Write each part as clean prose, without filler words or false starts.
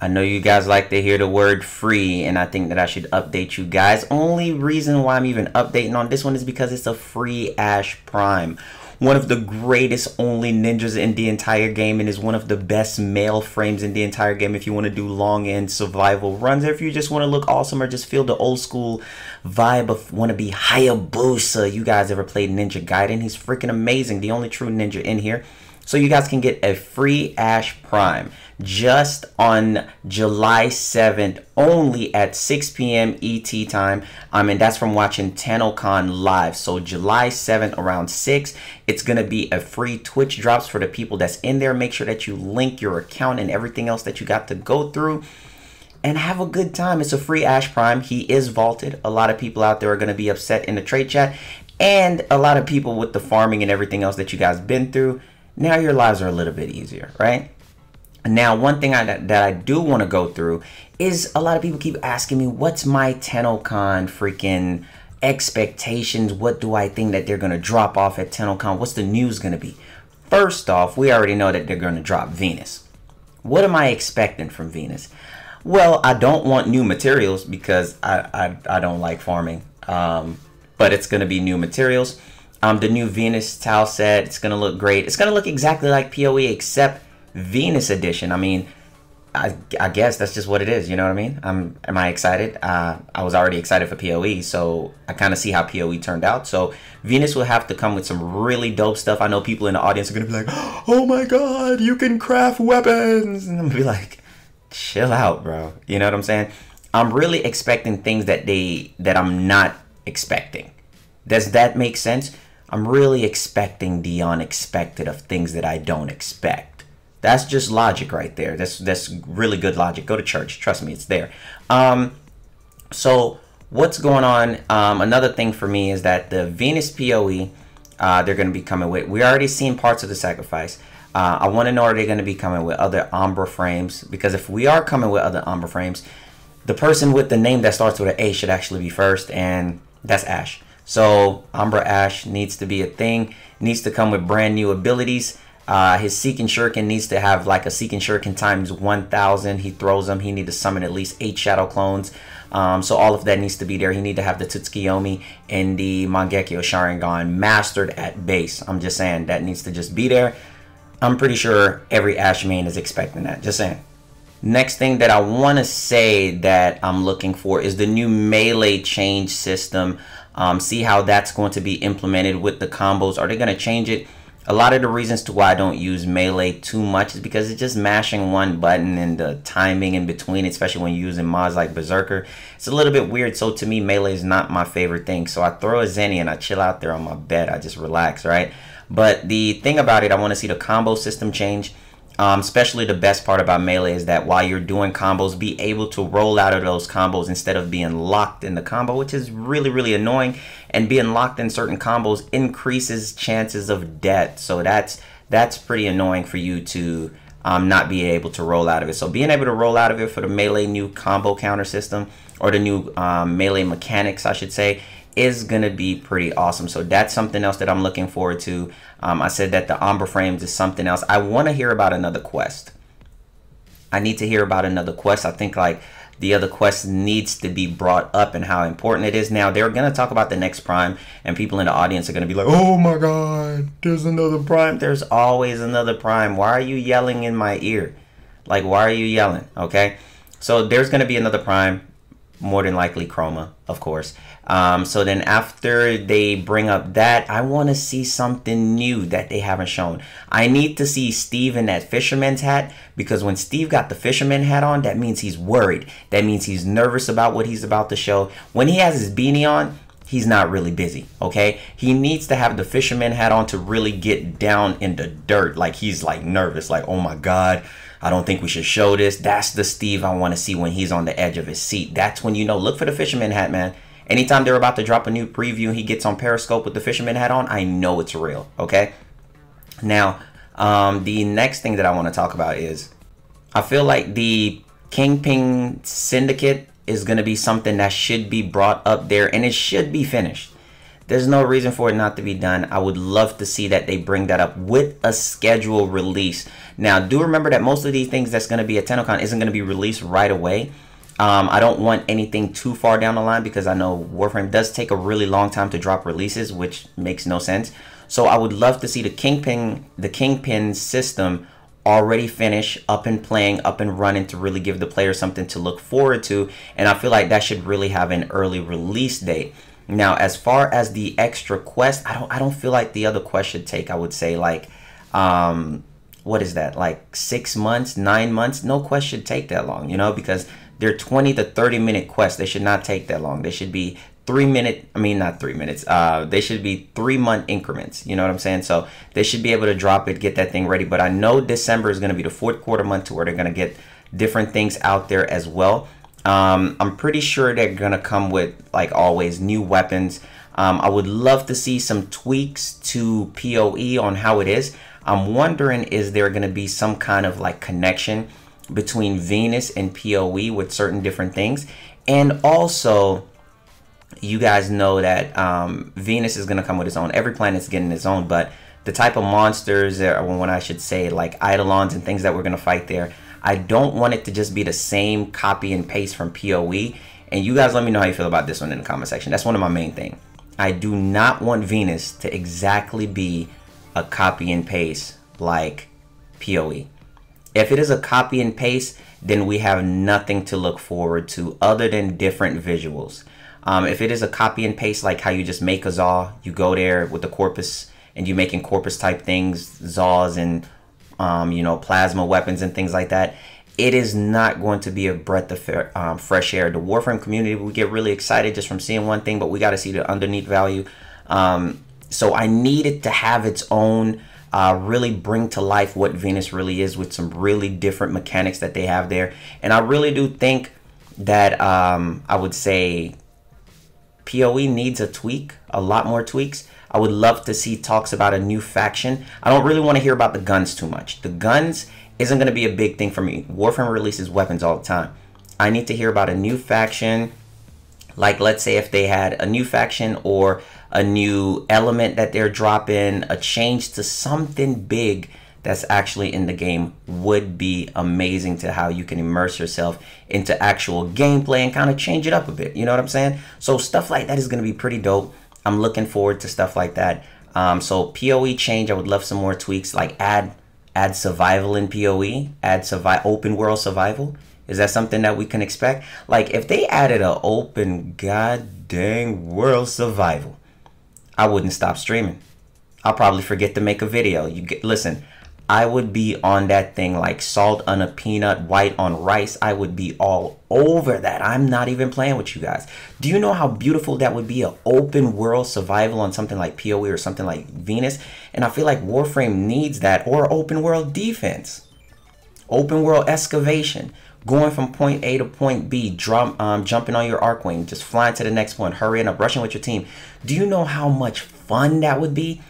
I know you guys like to hear the word free, and I think that I should update you guys. Only reason why I'm even updating on this one is because it's a free Ash Prime. One of the greatest only ninjas in the entire game, and is one of the best male frames in the entire game if you want to do long end survival runs, or if you just want to look awesome or just feel the old school vibe of want to be Hayabusa. You guys ever played Ninja Gaiden? He's freaking amazing, the only true ninja in here. So you guys can get a free Ash Prime just on July 7th, only at 6 p.m. ET time. And that's from watching TennoCon live. So July 7th around 6, it's going to be a free Twitch drops for the people that's in there. Make sure that you link your account and everything else that you got to go through. And have a good time. It's a free Ash Prime. He is vaulted. A lot of people out there are going to be upset in the trade chat. And a lot of people with the farming and everything else that you guys been through. Now your lives are a little bit easier, right? Now, one thing that I do want to go through is a lot of people keep asking me, what's my TennoCon freaking expectations? What do I think that they're going to drop off at TennoCon? What's the news going to be? First off, we already know that they're going to drop Venus. What am I expecting from Venus? Well, I don't want new materials because I don't like farming, but it's going to be new materials. The new Venus tile set, it's going to look great. It's going to look exactly like PoE except Venus edition. I mean, I guess that's just what it is. You know what I mean? Am I excited? I was already excited for PoE, so I kind of see how PoE turned out. So Venus will have to come with some really dope stuff. I know people in the audience are going to be like, oh my God, you can craft weapons. And I'm going to be like, chill out, bro. You know what I'm saying? I'm really expecting things that I'm not expecting. Does that make sense? I'm really expecting the unexpected of things that I don't expect. That's just logic right there. That's really good logic. Go to church. Trust me, it's there. So what's going on? Another thing for me is that the Venus PoE, they're going to be coming with. We already seen parts of the sacrifice. I want to know, are they going to be coming with other Umbra frames? Because if we are coming with other Umbra frames, the person with the name that starts with an A should actually be first, and that's Ash. So Umbra Ash needs to be a thing, needs to come with brand new abilities. His Seeking Shuriken needs to have like a Seeking Shuriken times 1000. He throws them. He needs to summon at least 8 shadow clones. So all of that needs to be there. He needs to have the Tsukiyomi and the Mangekyo Sharingan mastered at base. I'm just saying that needs to just be there. I'm pretty sure every Ash main is expecting that. Just saying. Next thing that I want to say that I'm looking for is the new melee change system. See how that's going to be implemented with the combos. Are they going to change it? A lot of the reasons to why I don't use melee too much is because it's just mashing one button, and the timing in between, especially when you're using mods like Berserker, it's a little bit weird. So to me, melee is not my favorite thing. So I throw a Zenny and I chill out there on my bed. I just relax, right? But the thing about it, I want to see the combo system change. Especially the best part about melee is that while you're doing combos, be able to roll out of those combos instead of being locked in the combo, which is really, really annoying. And being locked in certain combos increases chances of death. So that's pretty annoying for you to not be able to roll out of it. So being able to roll out of it for the melee new combo counter system, or the new melee mechanics, I should say, is gonna be pretty awesome. So that's something else that I'm looking forward to. I said that the Umbra frames is something else. I want to hear about another quest. I need to hear about another quest. I think like the other quest needs to be brought up and how important it is. Now they're gonna talk about the next prime, and people in the audience are gonna be like, oh my God, there's another prime. There's always another prime. Why are you yelling in my ear? Like, why are you yelling? Okay, so there's gonna be another prime, more than likely Chroma, of course. So then after they bring up that, I want to see something new that they haven't shown. I need to see Steve in that fisherman's hat, because when Steve got the fisherman hat on, that means he's worried. That means he's nervous about what he's about to show. When he has his beanie on, he's not really busy, okay? He needs to have the fisherman hat on to really get down in the dirt. Like, he's like nervous, like, oh my God, I don't think we should show this. That's the Steve I want to see when he's on the edge of his seat. That's when you know, look for the fisherman hat, man. Anytime they're about to drop a new preview and he gets on Periscope with the fisherman hat on, I know it's real, okay? Now, the next thing that I want to talk about is, I feel like the Kingpin Syndicate is going to be something that should be brought up there, and it should be finished. There's no reason for it not to be done. I would love to see that they bring that up with a scheduled release. Now, do remember that most of these things that's going to be at TennoCon isn't going to be released right away. I don't want anything too far down the line because I know Warframe does take a really long time to drop releases, which makes no sense. So I would love to see the Kingpin system already finished, up and playing, up and running, to really give the player something to look forward to. And I feel like that should really have an early release date. Now, as far as the extra quest, I don't feel like the other quest should take, I would say, like, what is that, like 6 months, 9 months? No quest should take that long, you know, because they're 20 to 30 minute quests. They should not take that long. They should be 3 minute, I mean, not 3 minutes. They should be 3 month increments. You know what I'm saying? So they should be able to drop it, get that thing ready. But I know December is going to be the fourth quarter month to where they're going to get different things out there as well. I'm pretty sure they're going to come with, like always, new weapons. I would love to see some tweaks to PoE on how it is. I'm wondering, is there going to be some kind of like connection between Venus and PoE with certain different things? And also, you guys know that Venus is going to come with its own. Every planet's getting its own, but the type of monsters, or when I should say like Eidolons and things that we're going to fight there, I don't want it to just be the same copy and paste from PoE. And you guys let me know how you feel about this one in the comment section. That's one of my main things. I do not want Venus to exactly be a copy and paste like PoE. If it is a copy and paste, then we have nothing to look forward to other than different visuals. If it is a copy and paste, like how you just make a Zaw, you go there with the Corpus and you're making Corpus type things, Zaws and you know, plasma weapons and things like that, it is not going to be a breath of fresh air. The Warframe community, we get really excited just from seeing one thing, but we got to see the underneath value. So I need it to have its own, really bring to life what Venus really is with some really different mechanics that they have there. And I really do think that I would say PoE needs a tweak, a lot more tweaks. I would love to see talks about a new faction. I don't really want to hear about the guns too much. The guns isn't going to be a big thing for me. Warframe releases weapons all the time. I need to hear about a new faction. Like, let's say if they had a new faction or a new element that they're dropping, a change to something big that's actually in the game would be amazing, to how you can immerse yourself into actual gameplay and kind of change it up a bit. You know what I'm saying? So stuff like that is going to be pretty dope. I'm looking forward to stuff like that. So PoE change, I would love some more tweaks, like add survival in PoE, add open world survival. Is that something that we can expect? Like, if they added an open god dang world survival, I wouldn't stop streaming. I'll probably forget to make a video. Listen, I would be on that thing like salt on a peanut, white on rice. I would be all over that. I'm not even playing with you guys. Do you know how beautiful that would be, an open world survival on something like PoE or something like Venus? And I feel like Warframe needs that, or open world defense, open world excavation, going from point A to point B, jumping on your Archwing, just flying to the next one, hurrying up, rushing with your team. Do you know how much fun that would be?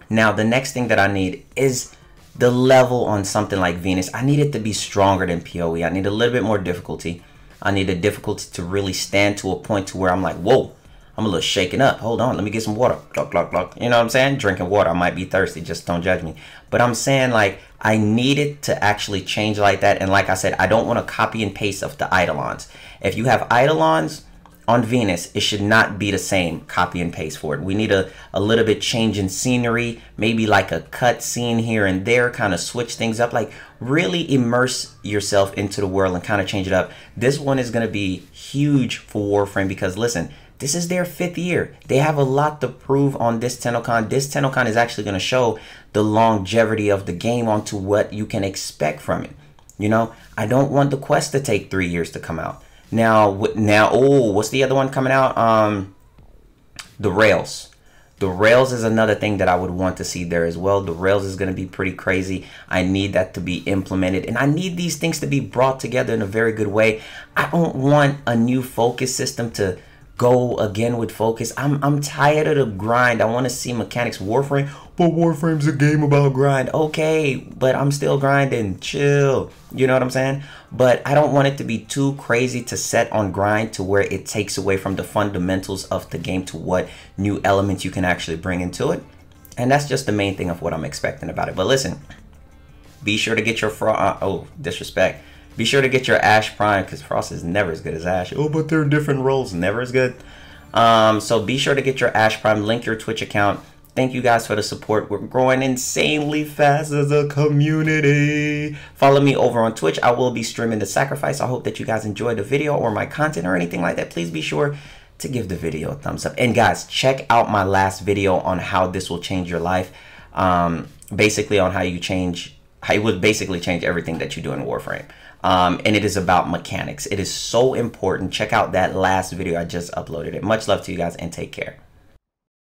Now, the next thing that I need is the level on something like Venus. I need it to be stronger than PoE. I need a little bit more difficulty. I need the difficulty to really stand to a point to where I'm like, whoa, I'm a little shaken up. Hold on, let me get some water. Glug, glug, glug. You know what I'm saying? Drinking water. I might be thirsty. Just don't judge me. But I'm saying, like, I need it to actually change like that. And like I said, I don't want to copy and paste of the Eidolons. If you have Eidolons on Venus, it should not be the same copy and paste for it. We need a little bit change in scenery, maybe like a cut scene here and there, kind of switch things up, like really immerse yourself into the world and kind of change it up. This one is going to be huge for Warframe because, listen, this is their 5th year. They have a lot to prove on this TennoCon. This TennoCon is actually going to show the longevity of the game onto what you can expect from it. You know, I don't want the quest to take 3 years to come out. Now, oh, what's the other one coming out? The Rails. The Rails is another thing that I would want to see there as well. The Rails is going to be pretty crazy. I need that to be implemented, and I need these things to be brought together in a very good way. I don't want a new focus system to go again with focus. I'm tired of the grind. I want to see mechanics. Warframe, but Warframe's a game about grind. Okay, but I'm still grinding. Chill. You know what I'm saying? But I don't want it to be too crazy to set on grind to where it takes away from the fundamentals of the game to what new elements you can actually bring into it. And that's just the main thing of what I'm expecting about it. But listen, be sure to get your disrespect. Be sure to get your Ash Prime, because Frost is never as good as Ash. Oh, but they're different roles, never as good. So be sure to get your Ash Prime, link your Twitch account. Thank you guys for the support. We're growing insanely fast as a community. Follow me over on Twitch. I will be streaming the sacrifice. I hope that you guys enjoyed the video or my content or anything like that. Please be sure to give the video a thumbs up. And guys, check out my last video on how this will change your life. Basically on how it would basically change everything that you do in Warframe. And it is about mechanics. It is so important. Check out that last video. I just uploaded it. Much love to you guys and take care.